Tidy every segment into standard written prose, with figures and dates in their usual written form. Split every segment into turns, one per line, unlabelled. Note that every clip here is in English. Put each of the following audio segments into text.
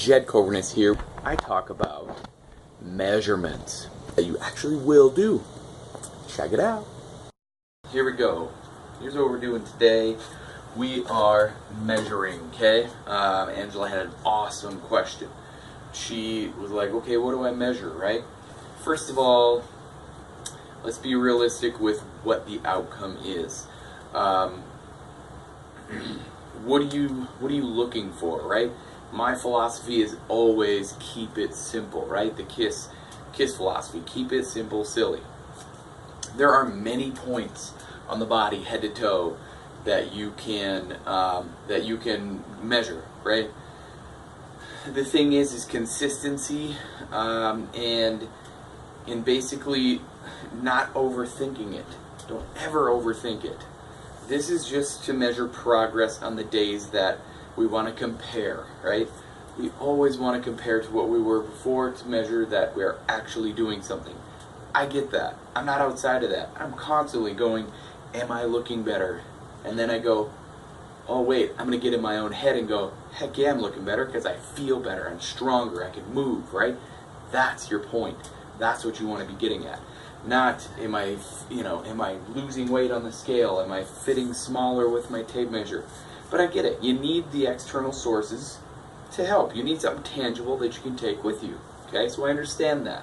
Jed Coverness here. I talk about measurements that you actually will do. Check it out. Here we go. Here's what we're doing today. We are measuring, okay? Angela had an awesome question. She was like, okay, what do I measure, right? First of all, let's be realistic with what the outcome is. What are you looking for, right? My philosophy is always keep it simple, right? The KISS philosophy, keep it simple, silly. There are many points on the body, head to toe, that you can measure, right? The thing is consistency, and basically not overthinking it. Don't ever overthink it. This is just to measure progress on the days that we want to compare, right? We always want to compare to what we were before to measure that we're actually doing something. I get that. I'm not outside of that. I'm constantly going, am I looking better? And then I go, oh wait, I'm going to get in my own head and go, heck yeah, I'm looking better because I feel better. I'm stronger. I can move, right? That's your point. That's what you want to be getting at. Not, am I losing weight on the scale? Am I fitting smaller with my tape measure? But I get it. You need the external sources to help. You need something tangible that you can take with you. Okay, so I understand that.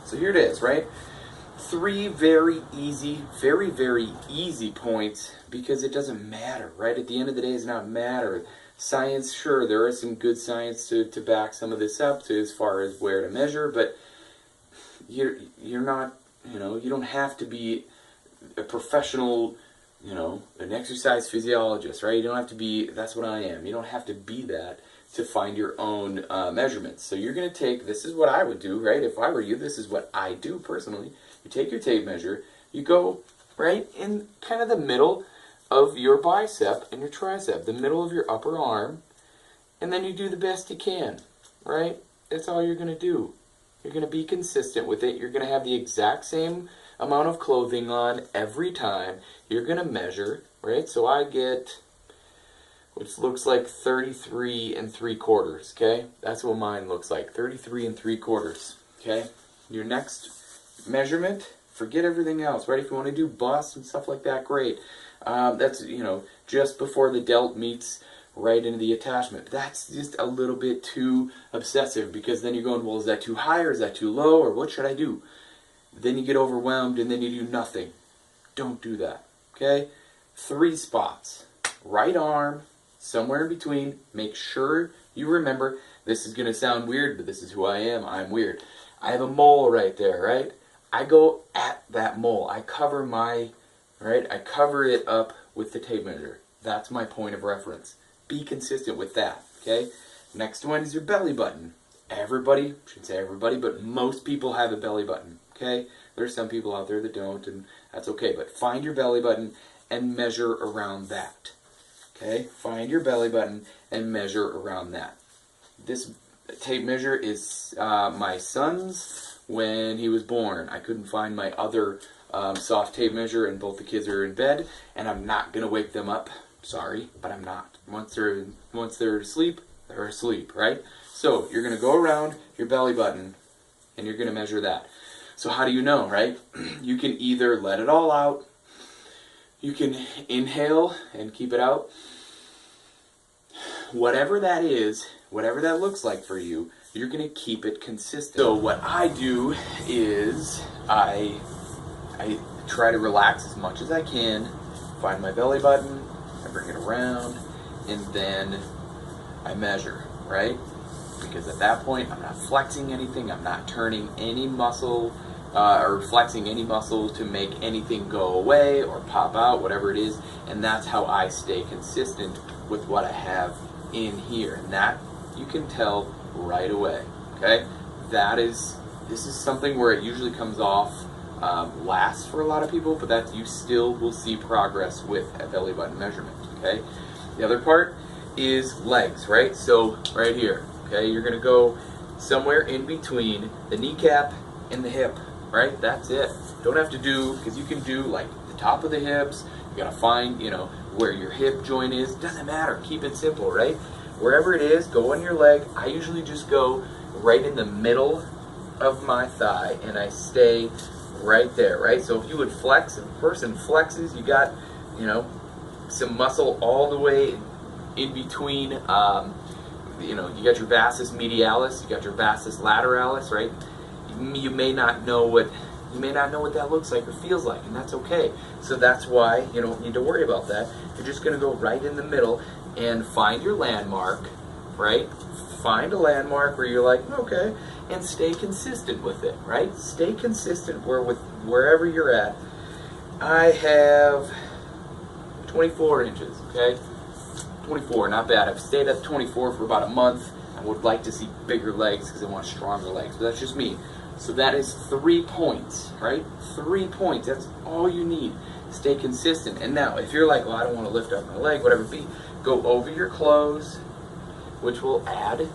So here it is, right? 3 very easy points, because it doesn't matter, right? At the end of the day, it's not matter. Science, sure, there is some good science to back some of this up to as far as where to measure, but you're not, you don't have to be a professional, an exercise physiologist, right? You don't have to be, that's what I am. You don't have to be that to find your own measurements. So you're going to take, this is what I would do, right? If I were you, this is what I do personally. You take your tape measure, you go right in kind of the middle of your bicep and your tricep, the middle of your upper arm, and then you do the best you can, right? That's all you're going to do. You're going to be consistent with it. You're going to have the exact same amount of clothing on every time. You're going to measure, right? So I get, which looks like 33 3/4, okay? That's what mine looks like, 33 3/4, okay? Your next measurement, forget everything else, right? If you want to do busts and stuff like that, great. That's, just before the delt meets right into the attachment. That's just a little bit too obsessive, because then you're going, well, is that too high or is that too low, or what should I do? Then you get overwhelmed and then you do nothing. Don't do that, okay? 3 spots. Right arm, somewhere in between. Make sure you remember, this is going to sound weird, but this is who I am. I'm weird. I have a mole right there, right? I go at that mole. I cover I cover it up with the tape measure. That's my point of reference. Be consistent with that, okay? Next one is your belly button. Everybody, shouldn't say everybody, but most people have a belly button, okay? There's some people out there that don't, and that's okay. But find your belly button and measure around that, okay? Find your belly button and measure around that. This tape measure is my son's when he was born. I couldn't find my other soft tape measure, and both the kids are in bed, and I'm not going to wake them up. Sorry, but I'm not. Once they're asleep, they're asleep, right? So you're going to go around your belly button and you're going to measure that. So how do you know, right? You can either let it all out, you can inhale and keep it out. Whatever that is, whatever that looks like for you, you're going to keep it consistent. So what I do is I try to relax as much as I can, find my belly button, I bring it around, and then I measure, right? Because at that point, I'm not flexing anything, I'm not turning any muscle, or flexing any muscle to make anything go away or pop out, whatever it is, and that's how I stay consistent with what I have in here. And that you can tell right away, okay? This is something where it usually comes off last for a lot of people, but that you still will see progress with a belly button measurement, okay? The other part is legs, right? So right here, okay, you're gonna go somewhere in between the kneecap and the hip, right? That's it. Don't have to do, because you can do like the top of the hips, you gotta find, where your hip joint is. Doesn't matter, keep it simple, right? wherever it is, go on your leg. I usually just go right in the middle of my thigh, and I stay right there, right? So if you would flex, if a person flexes, you got, you know, some muscle all the way in between, you know, you got your vastus medialis, you got your vastus lateralis, right? You may not know what that looks like or feels like, and that's okay. So that's why you don't need to worry about that. You're just going to go right in the middle and find your landmark, right? Find a landmark where you're like, okay, and stay consistent with it, right? Stay consistent with wherever you're at. I have 24 inches, okay? 24, not bad. I've stayed at 24 for about a month. I would like to see bigger legs because I want stronger legs, but that's just me. So that is 3 points, right? 3 points, that's all you need. Stay consistent. And now, if you're like, well, I don't want to lift up my leg, whatever it be, go over your clothes, which will add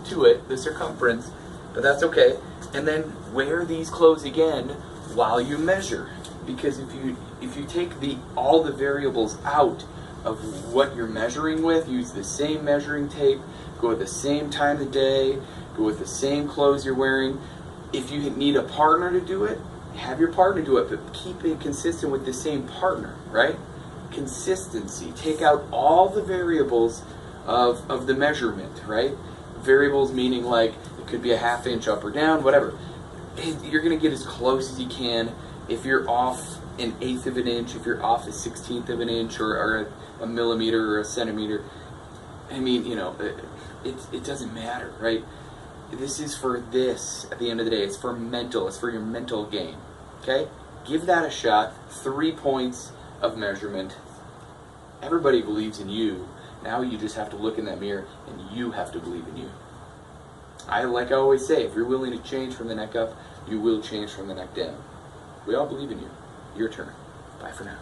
to it, the circumference, but that's okay. And then wear these clothes again while you measure. Because if you take all the variables out of what you're measuring with, use the same measuring tape, go at the same time of day, go with the same clothes you're wearing. If you need a partner to do it, have your partner do it, but keep it consistent with the same partner, right? Consistency. Take out all the variables of the measurement, right? Variables meaning like it could be a ½ inch up or down, whatever. You're going to get as close as you can. If you're off an 1/8 of an inch, if you're off a 1/16 of an inch or a millimeter or a centimeter, I mean, you know, it doesn't matter, right? This is for this at the end of the day. It's for mental. It's for your mental game. Okay? Give that a shot. 3 points of measurement. Everybody believes in you. Now you just have to look in that mirror and you have to believe in you. Like I always say, if you're willing to change from the neck up, you will change from the neck down. We all believe in you. Your turn. Bye for now.